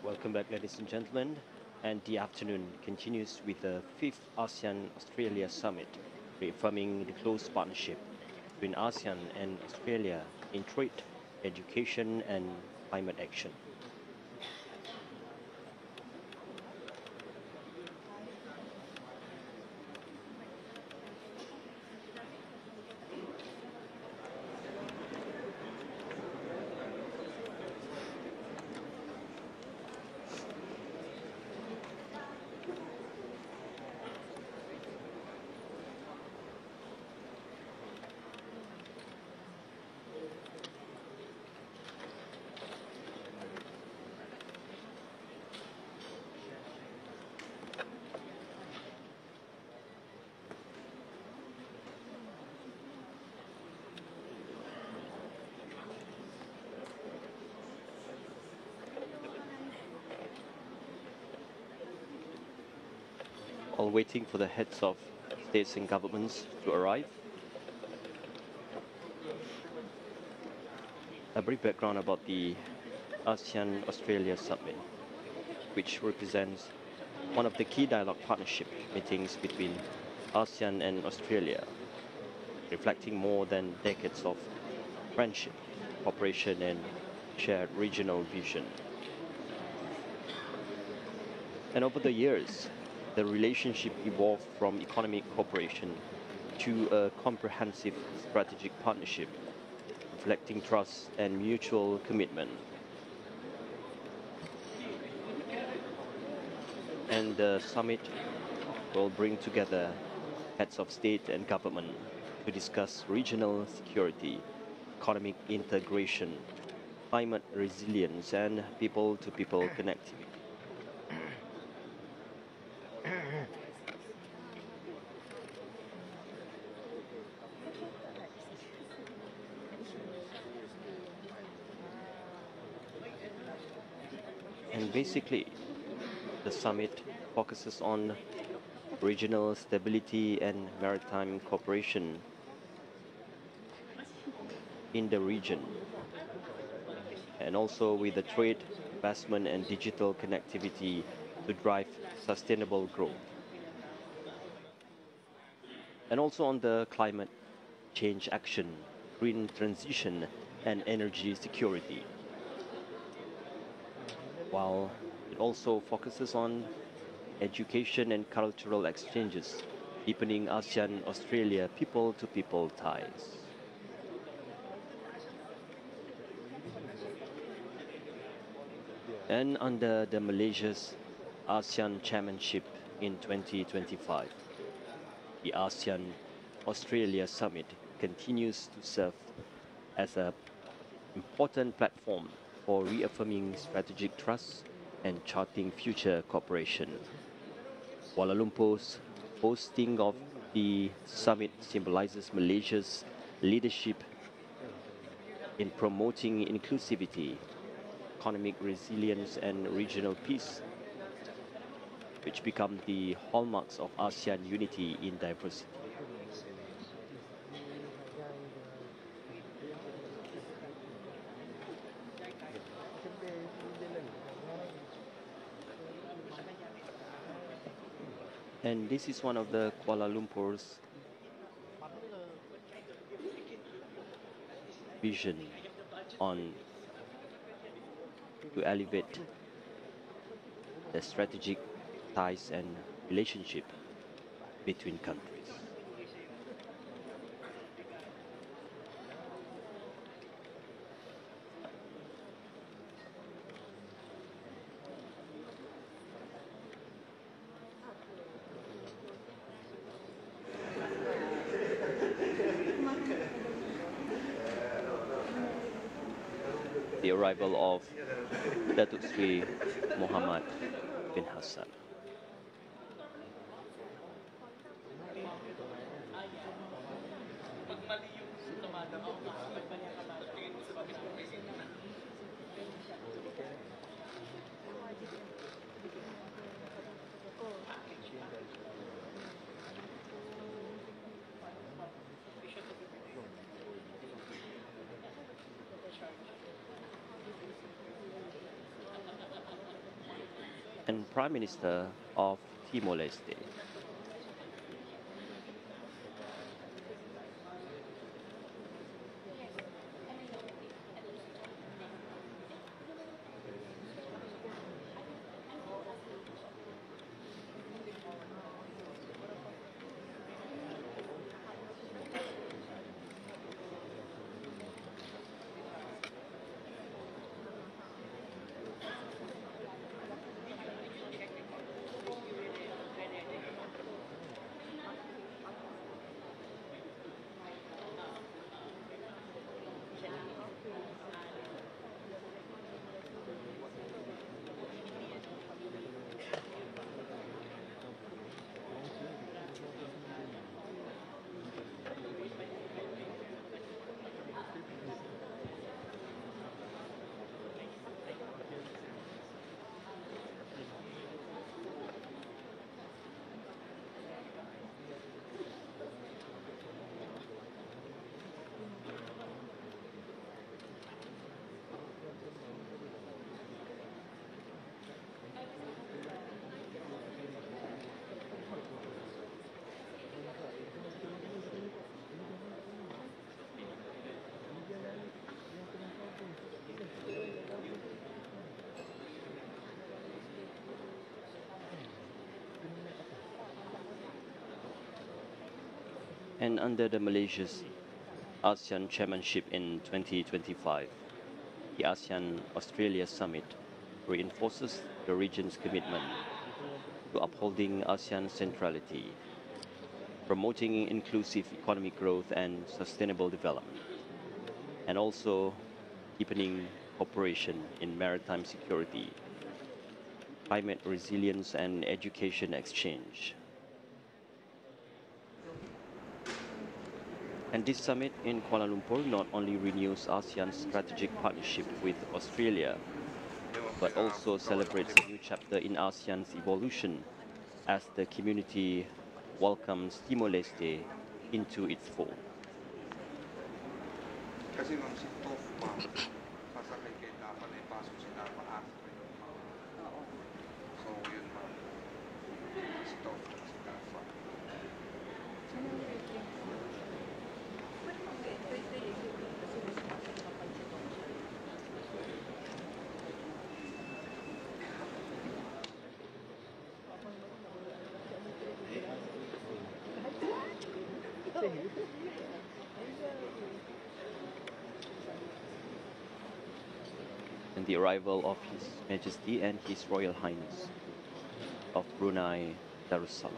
Welcome back, ladies and gentlemen. And the afternoon continues with the fifth ASEAN Australia Summit, reaffirming the close partnership between ASEAN and Australia in trade, education, and climate action. While waiting for the heads of states and governments to arrive, a brief background about the ASEAN Australia Summit, which represents one of the key dialogue partnership meetings between ASEAN and Australia, reflecting more than decades of friendship, cooperation, and shared regional vision. And over the years, the relationship evolved from economic cooperation to a comprehensive strategic partnership, reflecting trust and mutual commitment. And the summit will bring together heads of state and government to discuss regional security, economic integration, climate resilience, and people-to-people connectivity. And basically, the summit focuses on regional stability and maritime cooperation in the region, and also with the trade, investment, and digital connectivity to drive sustainable growth. And also on the climate change action, green transition, and energy security. While it also focuses on education and cultural exchanges, deepening ASEAN-Australia people-to-people ties. And under the Malaysia's ASEAN Chairmanship in 2025, the ASEAN-Australia Summit continues to serve as an important platform for reaffirming strategic trust and charting future cooperation. Kuala Lumpur's hosting of the summit symbolizes Malaysia's leadership in promoting inclusivity, economic resilience, and regional peace, which become the hallmarks of ASEAN unity in diversity. And this is one of the Kuala Lumpur's vision on to elevate the strategic ties and relationship between countries. The arrival of Datuk Sri Muhammad bin Hassan. and Prime Minister of Timor-Leste. And under the Malaysia's ASEAN chairmanship in 2025, the ASEAN-Australia Summit reinforces the region's commitment to upholding ASEAN centrality, promoting inclusive economic growth and sustainable development, and also deepening cooperation in maritime security, climate resilience, and education exchange. And this summit in Kuala Lumpur not only renews ASEAN's strategic partnership with Australia, but also celebrates a new chapter in ASEAN's evolution as the community welcomes Timor-Leste into its fold. And the arrival of His Majesty and His Royal Highness of Brunei Darussalam.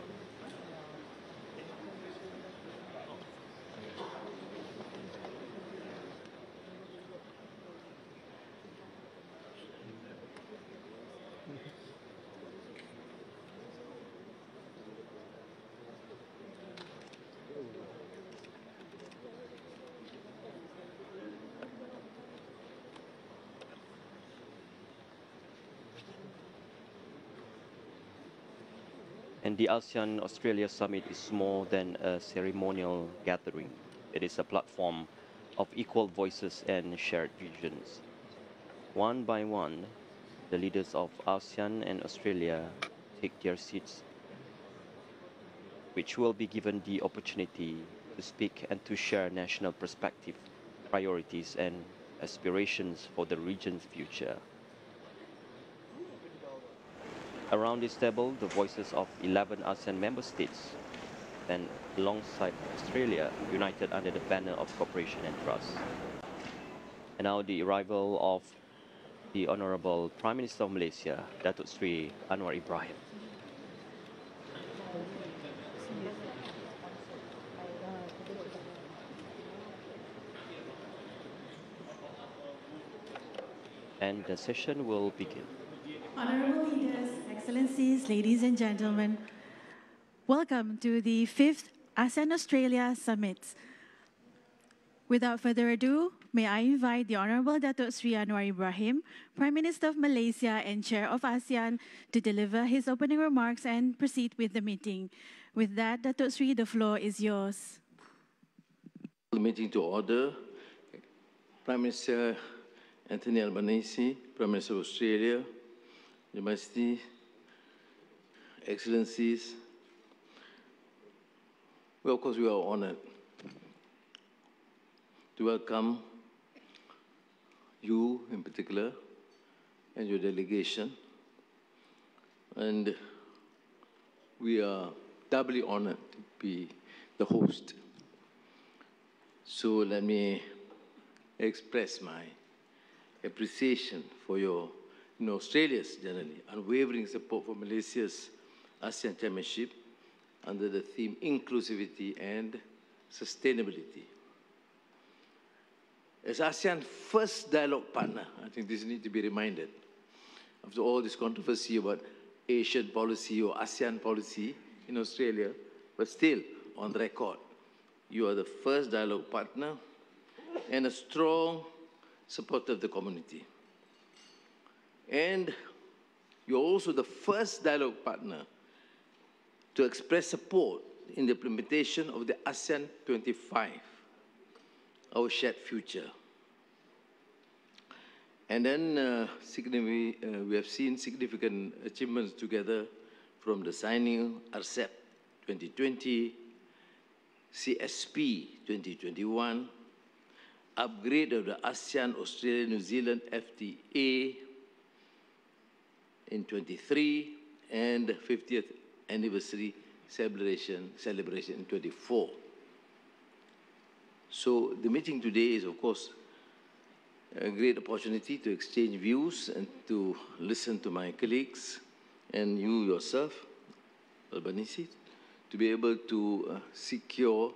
And the ASEAN-Australia Summit is more than a ceremonial gathering. It is a platform of equal voices and shared visions. One by one, the leaders of ASEAN and Australia take their seats, which will be given the opportunity to speak and to share national perspective, priorities, and aspirations for the region's future. Around this table, the voices of 11 ASEAN member states stand alongside Australia, united under the banner of cooperation and trust. And now the arrival of the Honorable Prime Minister of Malaysia, Datuk Seri Anwar Ibrahim. And the session will begin. Honorable leaders, excellencies, ladies and gentlemen, welcome to the 5th ASEAN-Australia Summit. Without further ado, may I invite the Honorable Datuk Seri Anwar Ibrahim, Prime Minister of Malaysia and Chair of ASEAN, to deliver his opening remarks and proceed with the meeting. With that, Datuk Seri, the floor is yours. The meeting to order. Prime Minister Anthony Albanese, Prime Minister of Australia, Your Majesty, Excellencies, well, of course, we are honored to welcome you in particular and your delegation. And we are doubly honored to be the host. So let me express my appreciation for your, Australia's generally unwavering support for Malaysia's ASEAN Chairmanship under the theme Inclusivity and Sustainability. As ASEAN's first dialogue partner, I think this needs to be reminded, after all this controversy about Asian policy or ASEAN policy in Australia, but still on record, you are the first dialogue partner and a strong supporter of the community. And you're also the first dialogue partner to express support in the implementation of the ASEAN 25, our shared future. And then we have seen significant achievements together from the signing RCEP 2020, CSP 2021, upgrade of the ASEAN, Australia, New Zealand FTA in 23, and 50th anniversary celebration in 24. So the meeting today is, of course, a great opportunity to exchange views and to listen to my colleagues and you yourself, Albanese, to be able to secure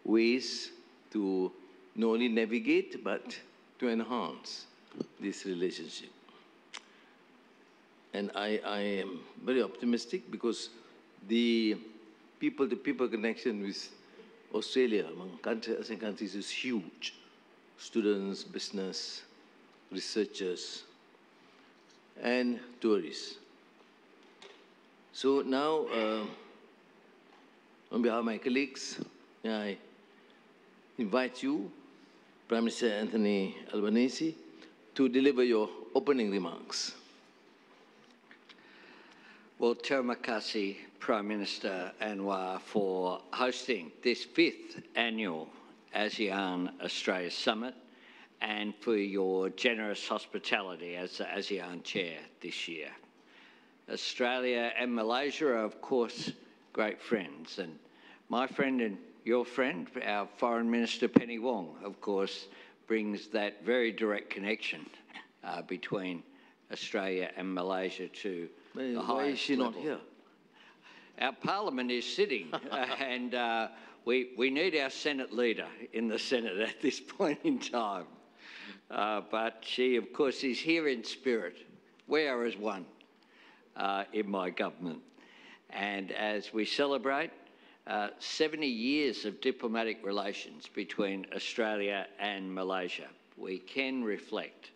ways to not only navigate, but to enhance this relationship. And I am very optimistic because the people-to-people connection with Australia among ASEAN countries is huge. Students, business, researchers, and tourists. So now, on behalf of my colleagues, I invite you, Prime Minister Anthony Albanese, to deliver your opening remarks. Well, Terima kasih, Prime Minister Anwar, for hosting this 5th annual ASEAN Australia Summit and for your generous hospitality as the ASEAN Chair this year. Australia and Malaysia are, of course, great friends, and my friend and your friend, our Foreign Minister Penny Wong, of course, brings that very direct connection between Australia and Malaysia to the highest Why is she level. not here? Our Parliament is sitting, and we need our Senate leader in the Senate at this point in time. But she, of course, is here in spirit. We are as one in my government. And as we celebrate 70 years of diplomatic relations between Australia and Malaysia, we can reflect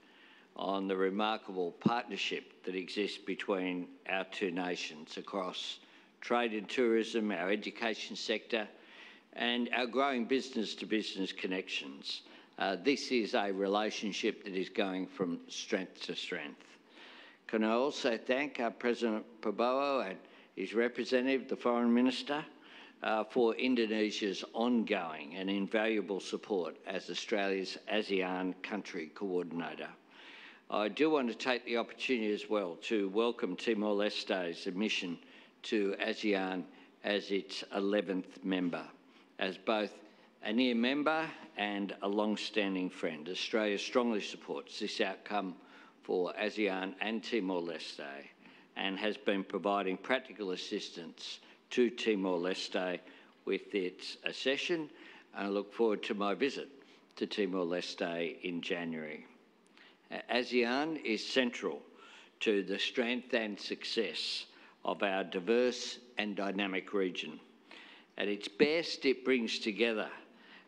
on the remarkable partnership that exists between our two nations across trade and tourism, our education sector, and our growing business-to-business connections. This is a relationship that is going from strength to strength. Can I also thank our President Prabowo and his representative, the Foreign Minister, for Indonesia's ongoing and invaluable support as Australia's ASEAN country coordinator. I do want to take the opportunity as well to welcome Timor-Leste's admission to ASEAN as its 11th member. As both a near member and a long-standing friend, Australia strongly supports this outcome for ASEAN and Timor-Leste and has been providing practical assistance to Timor-Leste with its accession, and I look forward to my visit to Timor-Leste in January. ASEAN is central to the strength and success of our diverse and dynamic region. At its best, it brings together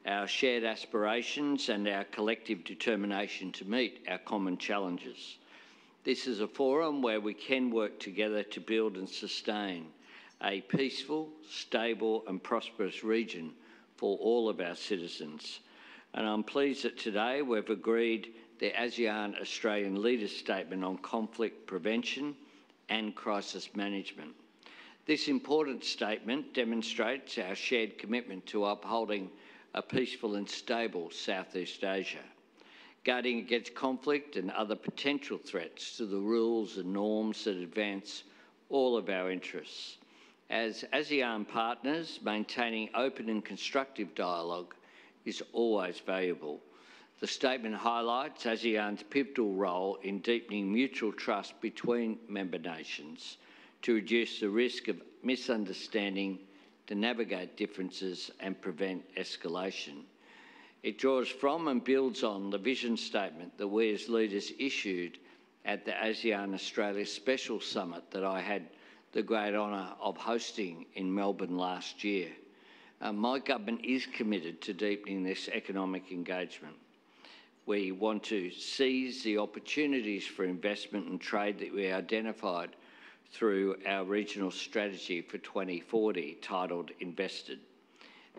our shared aspirations and our collective determination to meet our common challenges. This is a forum where we can work together to build and sustain a peaceful, stable and prosperous region for all of our citizens. And I'm pleased that today we've agreed the ASEAN Australian Leaders' Statement on Conflict Prevention and Crisis Management. This important statement demonstrates our shared commitment to upholding a peaceful and stable Southeast Asia, guarding against conflict and other potential threats to the rules and norms that advance all of our interests. As ASEAN partners, maintaining open and constructive dialogue is always valuable. The statement highlights ASEAN's pivotal role in deepening mutual trust between member nations to reduce the risk of misunderstanding, to navigate differences and prevent escalation. It draws from and builds on the vision statement that we as leaders issued at the ASEAN Australia Special Summit that I had the great honour of hosting in Melbourne last year. My government is committed to deepening this economic engagement. We want to seize the opportunities for investment and trade that we identified through our regional strategy for 2040, titled Invested.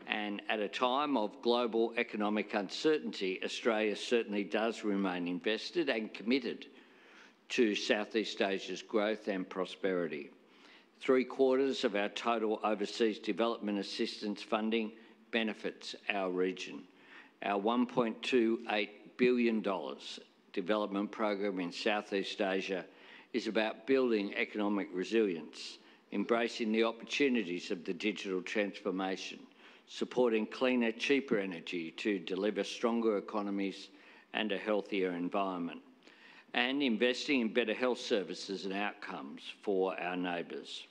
And at a time of global economic uncertainty, Australia certainly does remain invested and committed to Southeast Asia's growth and prosperity. 3/4 of our total overseas development assistance funding benefits our region. Our $1.28 billion development program in Southeast Asia is about building economic resilience, embracing the opportunities of the digital transformation, supporting cleaner, cheaper energy to deliver stronger economies and a healthier environment, and investing in better health services and outcomes for our neighbours.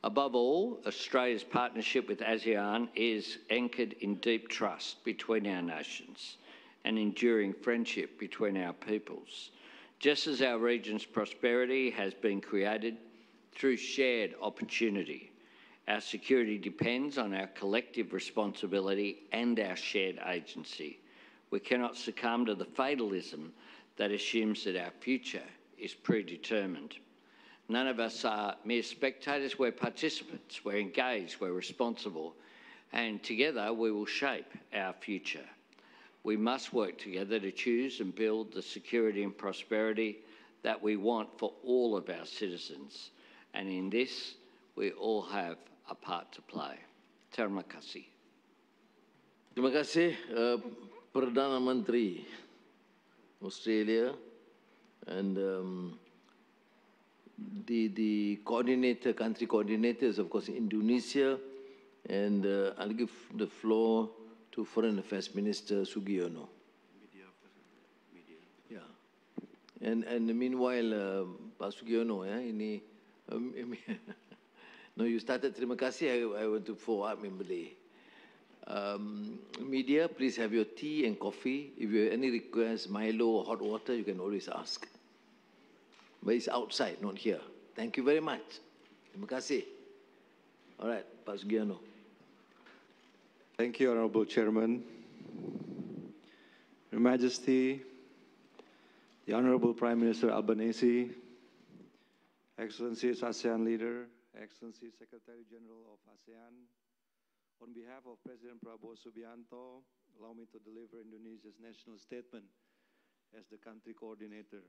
Above all, Australia's partnership with ASEAN is anchored in deep trust between our nations and enduring friendship between our peoples, just as our region's prosperity has been created through shared opportunity. Our security depends on our collective responsibility and our shared agency. We cannot succumb to the fatalism that assumes that our future is predetermined. None of us are mere spectators, we're participants, we're engaged, we're responsible, and together we will shape our future. We must work together to choose and build the security and prosperity that we want for all of our citizens. And in this, we all have a part to play. Terima kasih. Terima kasih, Perdana Menteri Australia, and the coordinator, country coordinators, of course, Indonesia, and I'll give the floor to Foreign Affairs Minister Sugiono. Yeah. And meanwhile, Pak Sugiono, ini, no, you started terima kasih, I want to follow up in Malay. Media, please have your tea and coffee. If you have any requests, Milo or hot water, you can always ask. But it's outside, not here. Thank you very much. Terima kasih. All right, Pak Sugiono. Thank you, Honorable Chairman. Your Majesty, the Honorable Prime Minister Albanese, Excellencies ASEAN Leader, Excellency Secretary General of ASEAN, on behalf of President Prabowo Subianto, allow me to deliver Indonesia's national statement as the country coordinator.